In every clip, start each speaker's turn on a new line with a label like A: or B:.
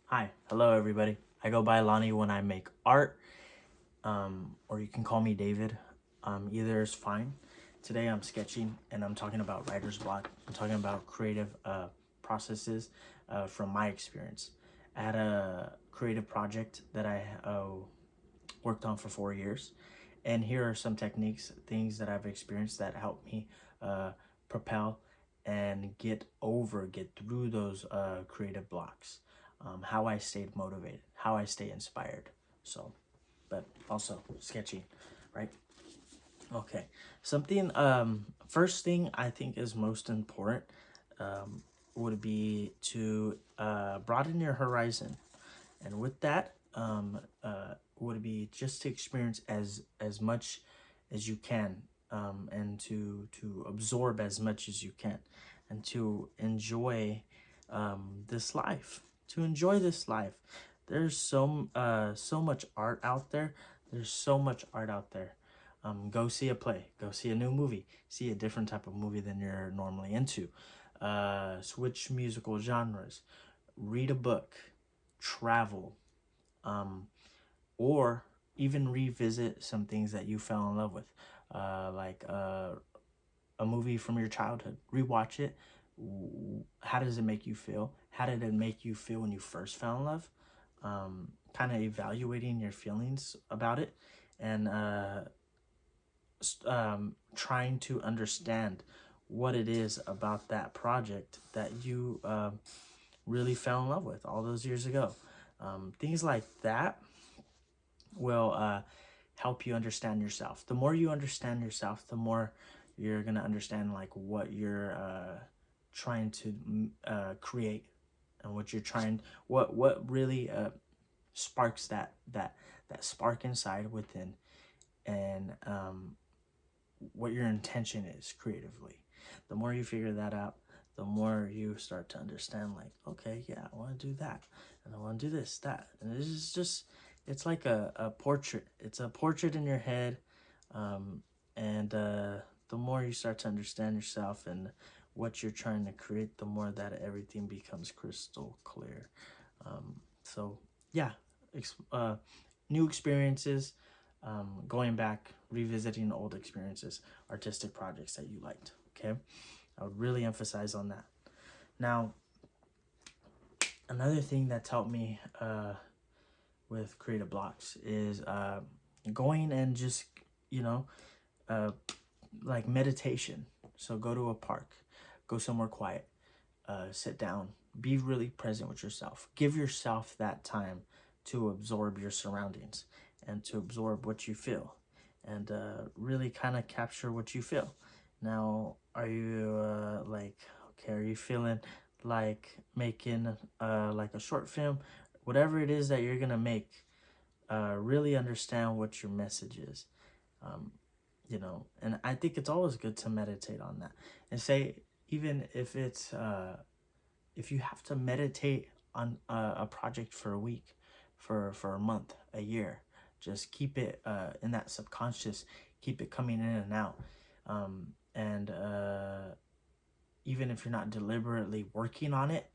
A: Hi, hello everybody. I go by Lani when I make art, or you can call me David. Either is fine. Today I'm sketching and I'm talking about writer's block. I'm talking about creative processes from my experience. I had a creative project that I worked on for 4 years, and here are some techniques, things that I've experienced that help me uh, propel and get through those creative blocks. How I stayed motivated, how I stay inspired. So, but also sketchy, right? Okay, something. First thing I think is most important would be to broaden your horizon, and with that, would be just to experience as much as you can, and to absorb as much as you can, and to enjoy this life. To enjoy this life, there's so much art out there. There's so much art out there. Go see a play. Go see a new movie. See a different type of movie than you're normally into. Switch musical genres. Read a book. Travel, um, or even revisit some things that you fell in love with, like a movie from your childhood. Rewatch it. How does it make you feel? How did it make you feel when you first fell in love? Kind of evaluating your feelings about it, and trying to understand what it is about that project that you really fell in love with all those years ago. Things like that will help you understand yourself. The more you understand yourself, the more you're gonna understand like what you're trying to create, and what you're trying, what really sparks that spark inside within, and what your intention is creatively. The more you figure that out, the more you start to understand, like, okay, yeah, I want to do that, and I want to do this, that. And this is just, it's like a portrait. It's a portrait in your head. And the more you start to understand yourself and what you're trying to create, the more that everything becomes crystal clear. So, yeah, new experiences, going back, revisiting old experiences, artistic projects that you liked. Okay, I would really emphasize on that. Now, another thing that's helped me with creative blocks is going and just, you know, uh, like meditation. So go to a park, go somewhere quiet, sit down, be really present with yourself. Give yourself that time to absorb your surroundings and to absorb what you feel, and really kind of capture what you feel. Now, are you okay, are you feeling like making like a short film? Whatever it is that you're gonna make, really understand what your message is. Um, and I think it's always good to meditate on that, and say, even if it's if you have to meditate on a project for a week, for a month, a year, just keep it in that subconscious, keep it coming in and out, and even if you're not deliberately working on it,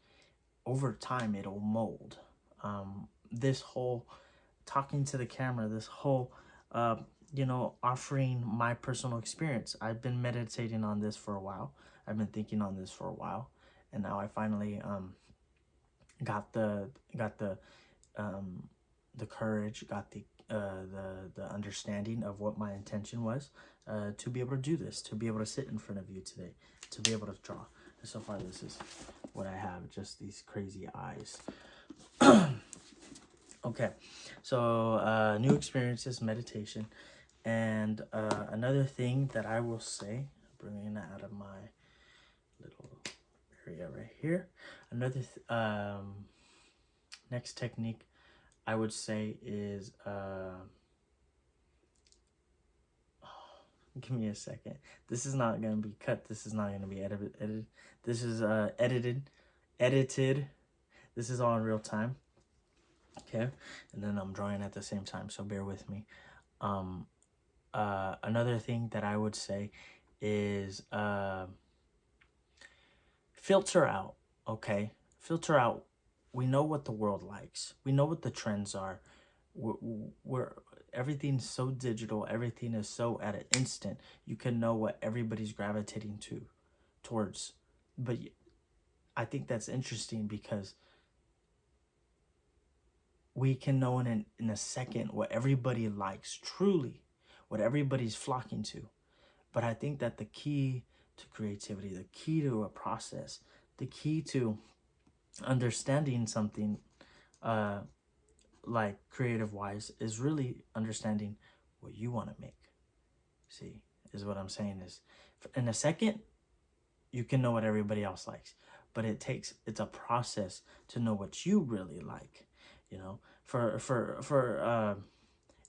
A: over time it'll mold. This whole talking to the camera, this whole offering my personal experience, I've been meditating on this for a while. I've been thinking on this for a while, and now I finally got um, the courage, got the understanding of what my intention was, to be able to do this, to be able to sit in front of you today, to be able to draw. And so far, this is what I have, just these crazy eyes. Okay, so new experiences, meditation, and another thing that I will say, bringing that out of my little area right here. Another next technique I would say is give me a second. This is not gonna be cut. This is not gonna be edited. This is edited. This is all in real time. Okay, and then I'm drawing at the same time, so bear with me. Another thing that I would say is filter out. Okay, filter out we know what the world likes. We know what the trends are. We're everything's so digital. Everything is so at an instant. You can know what everybody's gravitating towards. But I think that's interesting because we can know in a second what everybody likes, truly, what everybody's flocking to. But I think that the key to creativity, the key to a process, the key to understanding something like creative wise is really understanding what you want to make. See, is what I'm saying is in a second, you can know what everybody else likes, but it's a process to know what you really like, you know,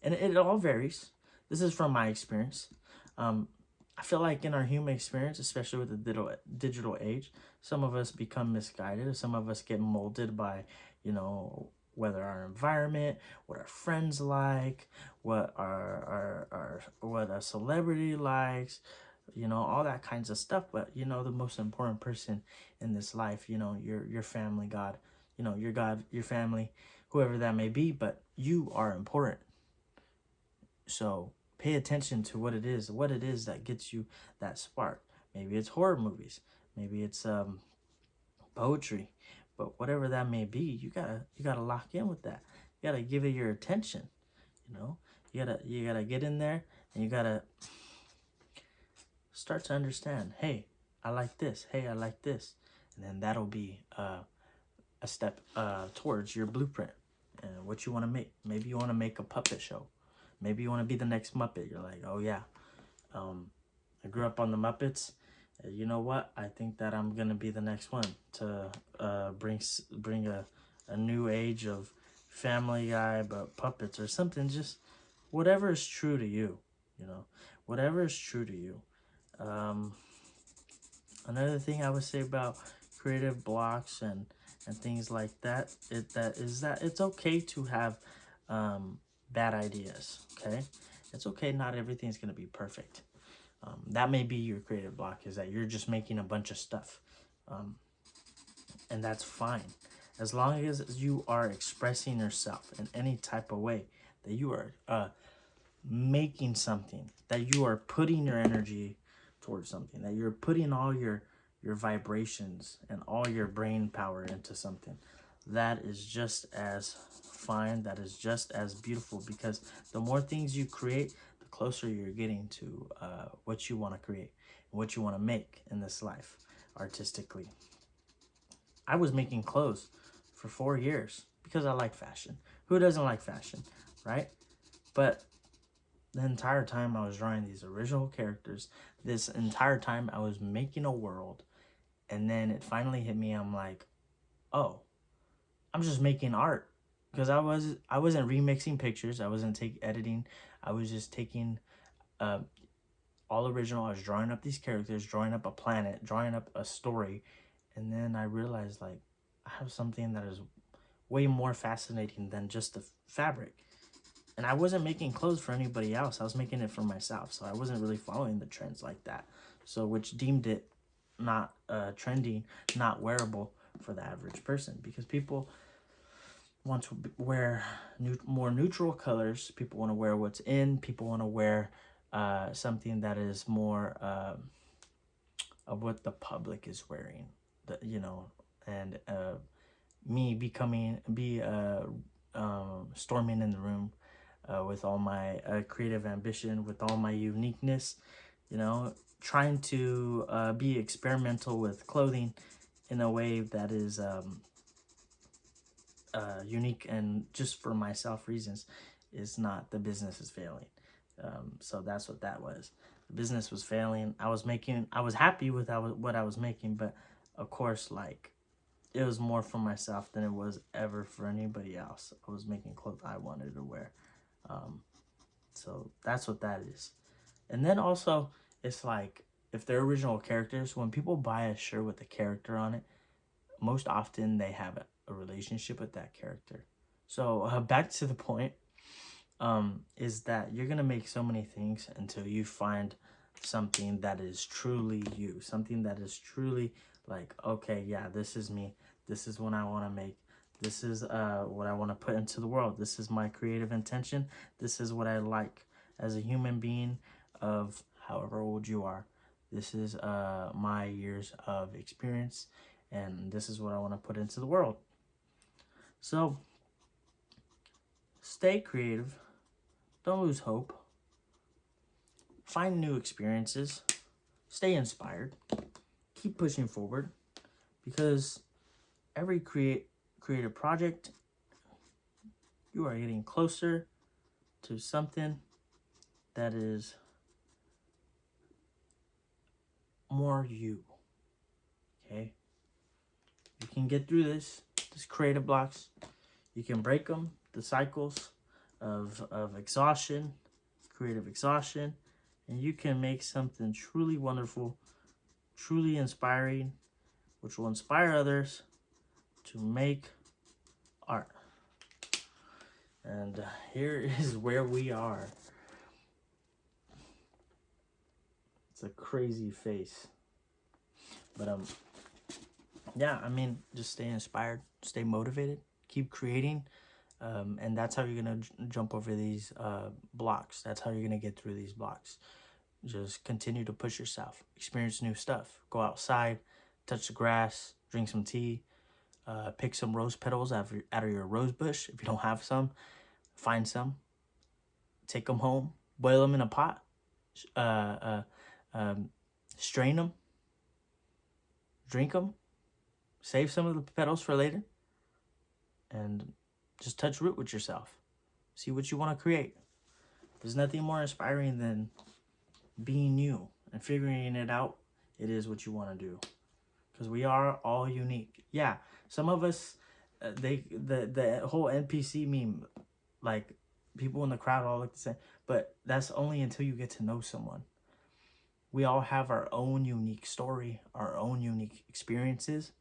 A: and it all varies. This is from my experience. I feel like in our human experience, especially with the digital age, some of us become misguided. Some of us get molded by, you know, whether our environment, what our friends like, what our what a celebrity likes, you know, all that kinds of stuff. But you know, the most important person in this life, you know, your family, God, you know, your God, your family, whoever that may be. But you are important. So pay attention to what it is that gets you that spark. Maybe it's horror movies, maybe it's poetry, but whatever that may be, you gotta lock in with that. You gotta give it your attention. You know, you gotta get in there and you gotta start to understand. Hey, I like this. Hey, I like this, and then that'll be a step towards your blueprint and what you want to make. Maybe you want to make a puppet show. Maybe you want to be the next Muppet. You're like, oh yeah, I grew up on the Muppets. You know what? I think that I'm gonna be the next one to bring a new age of Family Guy, but puppets or something. Just whatever is true to you. You know, whatever is true to you. Another thing I would say about creative blocks and things like that, is that it's okay to have bad ideas. Okay, it's okay. Not everything's gonna be perfect. That may be your creative block, is that you're just making a bunch of stuff, and that's fine, as long as you are expressing yourself in any type of way, that you are making something, that you are putting your energy towards something, that you're putting all your vibrations and all your brain power into something. That is just as fine, that is just as beautiful, because the more things you create, the closer you're getting to what you want to create and what you want to make in this life artistically. I was making clothes for 4 years because I like fashion. Who doesn't like fashion, right? But the entire time I was drawing these original characters, this entire time I was making a world, and then it finally hit me. I'm like, oh, I'm just making art, because I wasn't remixing pictures. I wasn't editing. I was just taking all original. I was drawing up these characters, drawing up a planet, drawing up a story, and then I realized, like, I have something that is way more fascinating than just the fabric. And I wasn't making clothes for anybody else. I was making it for myself. So I wasn't really following the trends like that. So which deemed it not trending, not wearable for the average person, because people want to wear more neutral colors. People want to wear what's in. People want to wear something that is more of what the public is wearing. You know, and me storming in the room with all my creative ambition, with all my uniqueness, you know, trying to be experimental with clothing in a way that is unique and just for myself reasons, is not, the business is failing. So that's what that was. The business was failing. I was happy with what I was making, but of course, like, it was more for myself than it was ever for anybody else. I was making clothes I wanted to wear. So that's what that is. And then also, it's like, if they're original characters, when people buy a shirt with a character on it, most often they have a relationship with that character. So back to the point, is that you're gonna make so many things until you find something that is truly you, something that is truly like, okay, yeah, this is me, this is what I want to make, This is what I want to put into the world. This is my creative intention. This is what I like as a human being of however old you are. This is my years of experience, and this is what I want to put into the world. So stay creative. Don't lose hope. Find new experiences. Stay inspired. Keep pushing forward, because every creative project, you are getting closer to something that is more you. Okay? You can get through this creative blocks. You can break them, the cycles of exhaustion, creative exhaustion, and you can make something truly wonderful, truly inspiring, which will inspire others to make art. And here is where we are. It's a crazy face. But yeah, I mean, just stay inspired, stay motivated, keep creating. And that's how you're going to jump over these blocks. That's how you're going to get through these blocks. Just continue to push yourself, experience new stuff, go outside, touch the grass, drink some tea, pick some rose petals out of your rose bush. If you don't have some, find some, take them home, boil them in a pot, strain them, drink them, save some of the petals for later, and just touch root with yourself. See what you want to create. There's nothing more inspiring than being you and figuring it out. It is what you want to do, because we are all unique. Yeah, some of us, the whole NPC meme, like people in the crowd all look the same, but that's only until you get to know someone. We all have our own unique story, our own unique experiences.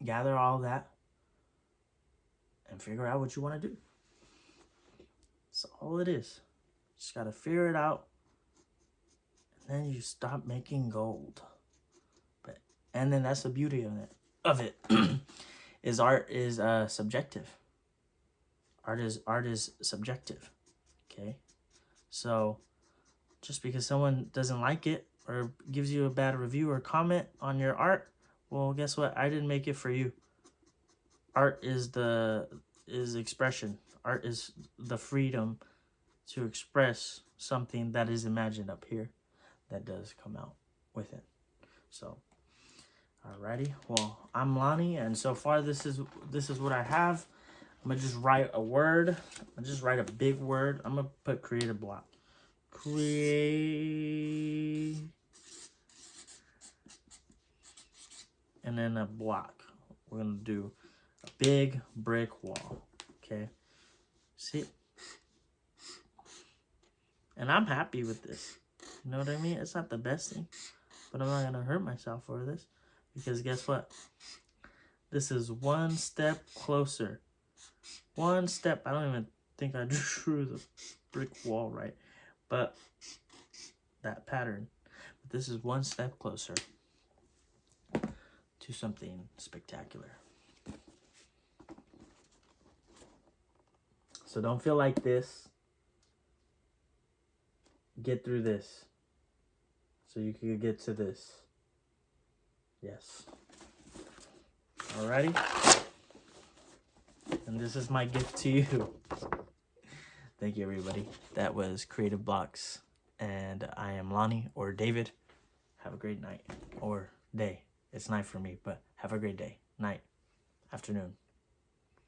A: Gather all that and figure out what you want to do. That's all it is. Just got to figure it out, and then you stop making gold. And then that's the beauty of it. Is art is subjective. Art is subjective. Okay? So just because someone doesn't like it or gives you a bad review or comment on your art, well, guess what? I didn't make it for you. Art is expression. Art is the freedom to express something that is imagined up here that does come out with it. So, alrighty. Well, I'm Lani, and so far this is what I have. I'm gonna just write a word. I'm gonna just write a big word. I'm gonna put creative block. Create, and then a block. We're gonna do a big brick wall. Okay. See? And I'm happy with this. You know what I mean? It's not the best thing, but I'm not gonna hurt myself for this, because guess what? This is one step closer. One step. I don't even think I drew the brick wall right, but that pattern. But this is one step closer to something spectacular. So don't feel like this. Get through this, so you can get to this. Yes. Alrighty. And this is my gift to you. Thank you, everybody. That was Creative Blocks. And I am Lani, or David. Have a great night or day. It's night for me, but have a great day, night, afternoon.